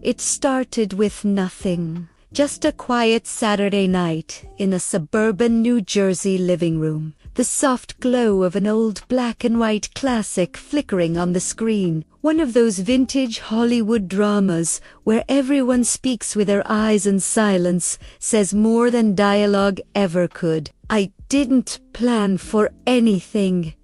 It started with nothing. Just a quiet Saturday night in a suburban New Jersey living room. The soft glow of an old black and white classic flickering on the screen. One of those vintage Hollywood dramas where everyone speaks with their eyes and silence says more than dialogue ever could. I didn't plan for anything.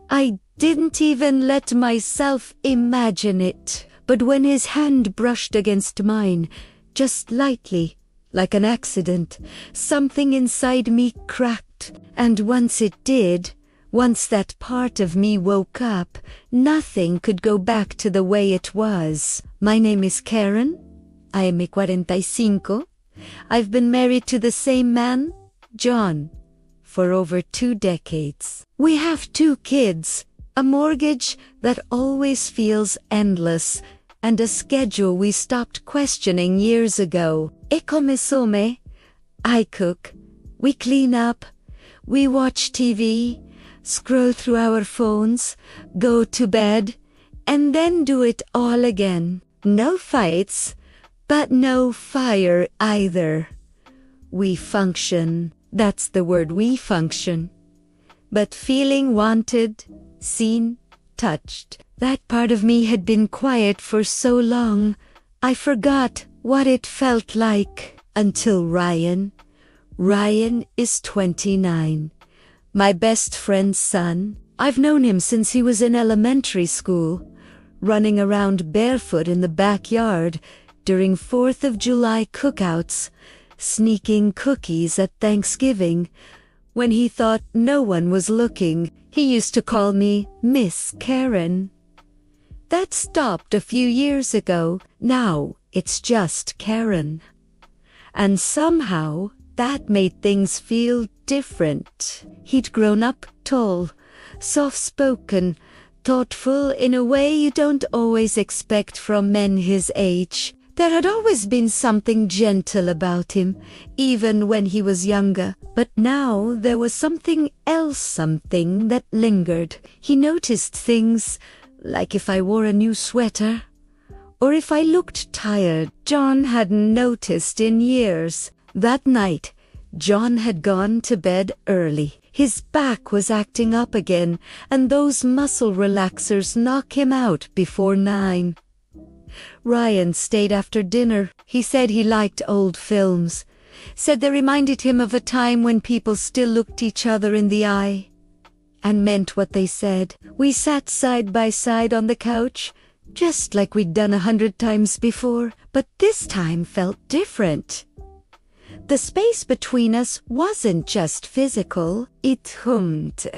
I didn't even let myself imagine it. But when his hand brushed against mine, just lightly, like an accident, something inside me cracked. And once it did, once that part of me woke up, nothing could go back to the way it was. My name is Karen. I am 45. I've been married to the same man, John, for over 2 decades. We have 2 kids, a mortgage that always feels endless, and a schedule we stopped questioning years ago. E come some? I cook, we clean up, we watch TV, scroll through our phones, go to bed, and then do it all again. No fights, but no fire either. We function, that's the word, we function. But feeling wanted, seen, touched. That part of me had been quiet for so long, I forgot what it felt like. Until Ryan. Ryan is 29. My best friend's son. I've known him since he was in elementary school, running around barefoot in the backyard during 4th of July cookouts, sneaking cookies at Thanksgiving. When he thought no one was looking, he used to call me Miss Karen. That stopped a few years ago. Now it's just Karen. And somehow that made things feel different. He'd grown up tall, soft-spoken, thoughtful in a way you don't always expect from men his age. There had always been something gentle about him, even when he was younger. But now there was something else, something that lingered. He noticed things, like if I wore a new sweater, or if I looked tired. John hadn't noticed in years. That night, John had gone to bed early. His back was acting up again, and those muscle relaxers knock him out before 9. Ryan stayed after dinner. He said he liked old films, said they reminded him of a time when people still looked each other in the eye and meant what they said. We sat side by side on the couch, just like we'd done 100 times before, but this time felt different. The space between us wasn't just physical, it hummed.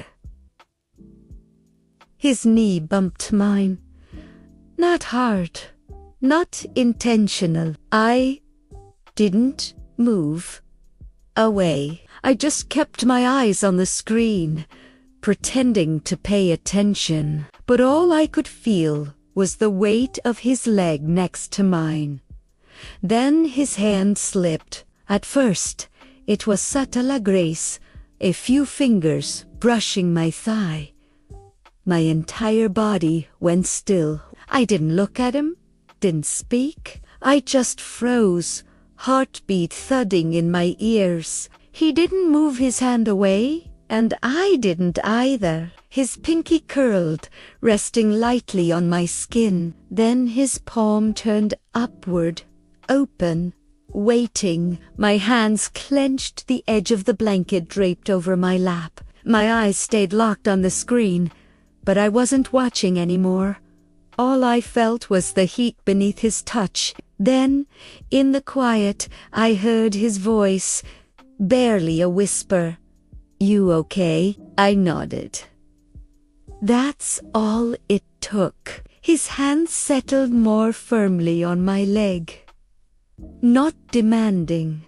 His knee bumped mine. Not hard, not intentional. I didn't move away. I just kept my eyes on the screen, pretending to pay attention. But all I could feel was the weight of his leg next to mine. Then his hand slipped. At first, it was subtle a grace, a few fingers brushing my thigh. My entire body went still. I didn't look at him, didn't speak. I just froze, heartbeat thudding in my ears. He didn't move his hand away, and I didn't either. His pinky curled, resting lightly on my skin. Then his palm turned upward, open, waiting. My hands clenched the edge of the blanket draped over my lap. My eyes stayed locked on the screen, but I wasn't watching anymore. All I felt was the heat beneath his touch. Then, in the quiet, I heard his voice, barely a whisper. "You okay?" I nodded. That's all it took. His hand settled more firmly on my leg. Not demanding,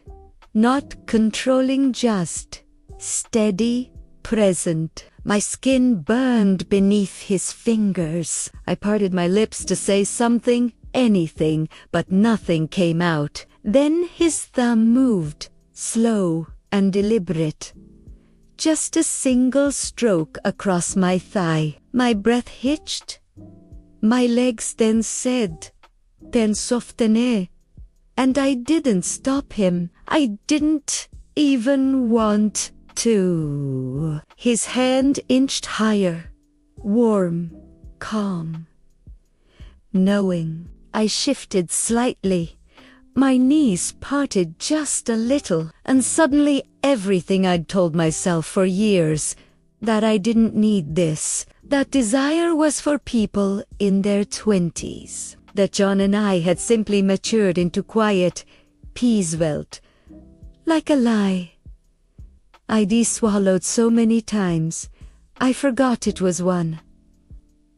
not controlling, just steady, present. My skin burned beneath his fingers. I parted my lips to say something, anything, but nothing came out. Then his thumb moved, slow and deliberate. Just a single stroke across my thigh. My breath hitched. My legs then said, then soften. And I didn't stop him. I didn't even want to. His hand inched higher, warm, calm, knowing. I shifted slightly. My knees parted just a little, and suddenly everything I'd told myself for years, that I didn't need this, that desire was for people in their 20s, that John and I had simply matured into quiet peaswelt, like a lie. I'd swallowed so many times, I forgot it was one.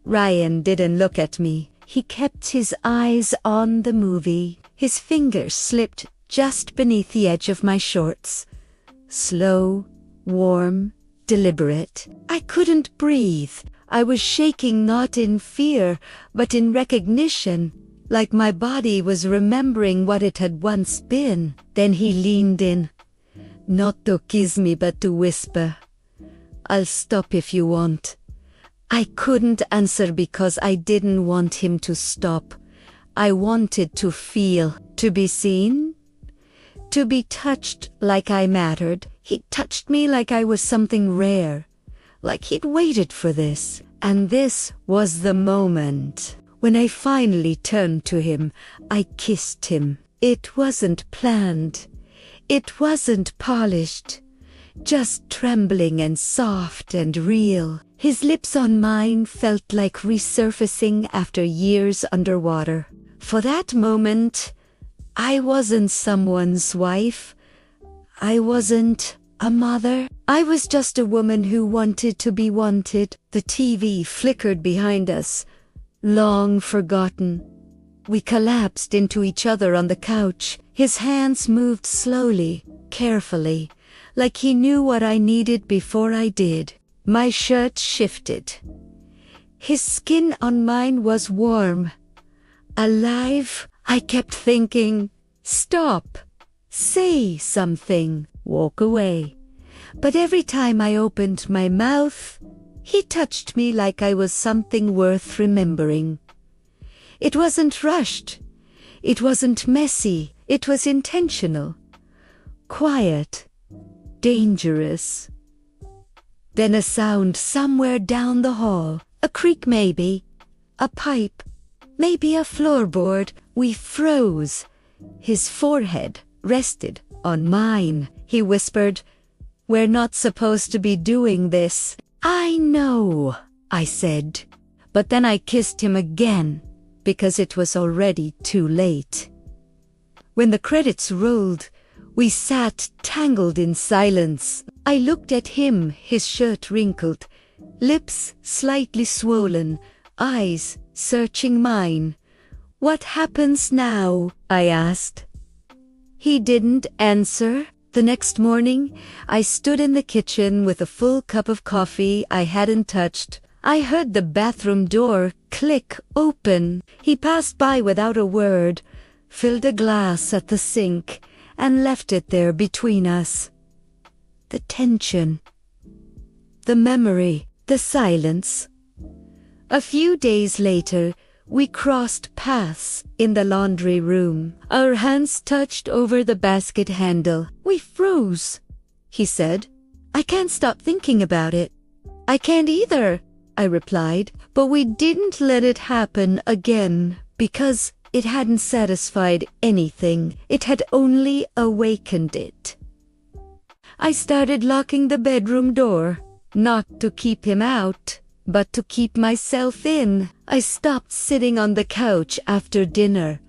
Ryan didn't look at me. He kept his eyes on the movie. His fingers slipped just beneath the edge of my shorts. Slow, warm, deliberate. I couldn't breathe. I was shaking not in fear, but in recognition, like my body was remembering what it had once been. Then he leaned in, not to kiss me but to whisper, "I'll stop if you want." I couldn't answer because I didn't want him to stop. I wanted to feel, to be seen, to be touched like I mattered. He touched me like I was something rare, like he'd waited for this. And this was the moment. When I finally turned to him, I kissed him. It wasn't planned. It wasn't polished. Just trembling and soft and real. His lips on mine felt like resurfacing after years underwater. For that moment, I wasn't someone's wife. I wasn't a mother. I was just a woman who wanted to be wanted. The TV flickered behind us, long forgotten. We collapsed into each other on the couch. His hands moved slowly, carefully, like he knew what I needed before I did. My shirt shifted. His skin on mine was warm, alive. I kept thinking, stop, say something, walk away. But every time I opened my mouth, he touched me like I was something worth remembering. It wasn't rushed. It wasn't messy. It was intentional, quiet, dangerous. Then a sound somewhere down the hall, a creak maybe, a pipe, maybe a floorboard. We froze. His forehead rested on mine. He whispered, "We're not supposed to be doing this." "I know," I said. But then I kissed him again, because it was already too late. When the credits rolled, we sat tangled in silence. I looked at him, his shirt wrinkled, lips slightly swollen, eyes searching mine. "What happens now?" I asked. He didn't answer. The next morning, I stood in the kitchen with a full cup of coffee I hadn't touched. I heard the bathroom door click open. He passed by without a word, filled a glass at the sink, and left it there between us. The tension, the memory, the silence. A few days later, we crossed paths in the laundry room. Our hands touched over the basket handle. "We froze," he said. "I can't stop thinking about it." "I can't either," I replied. But we didn't let it happen again, because it hadn't satisfied anything. It had only awakened it. I started locking the bedroom door, not to keep him out, but to keep myself in. I stopped sitting on the couch after dinner.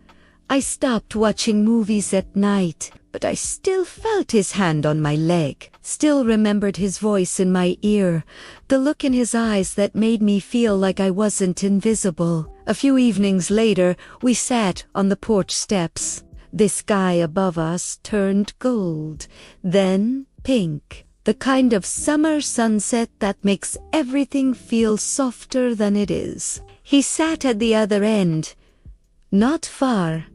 I stopped watching movies at night, but I still felt his hand on my leg, still remembered his voice in my ear, the look in his eyes that made me feel like I wasn't invisible. A few evenings later, we sat on the porch steps. The sky above us turned gold, then pink. The kind of summer sunset that makes everything feel softer than it is. He sat at the other end, not far,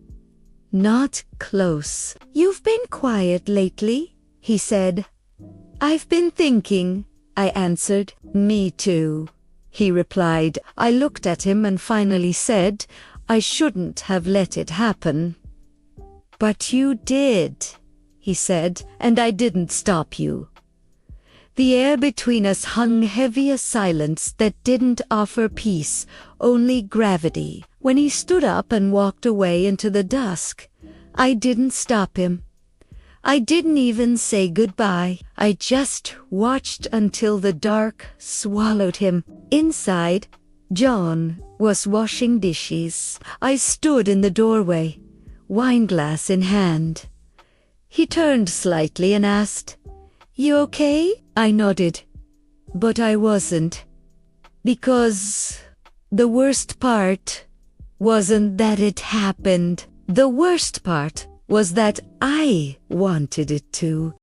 not close. "You've been quiet lately," he said. "I've been thinking," I answered. "Me too," he replied. I looked at him and finally said, I shouldn't have let it happen. But you did, he said, and I didn't stop you. The air between us hung heavy, a silence that didn't offer peace, only gravity. When he stood up and walked away into the dusk, I didn't stop him. I didn't even say goodbye. I just watched until the dark swallowed him. Inside, John was washing dishes. I stood in the doorway, wineglass in hand. He turned slightly and asked, "You okay?" I nodded, but I wasn't. Because the worst part wasn't that it happened. The worst part was that I wanted it to.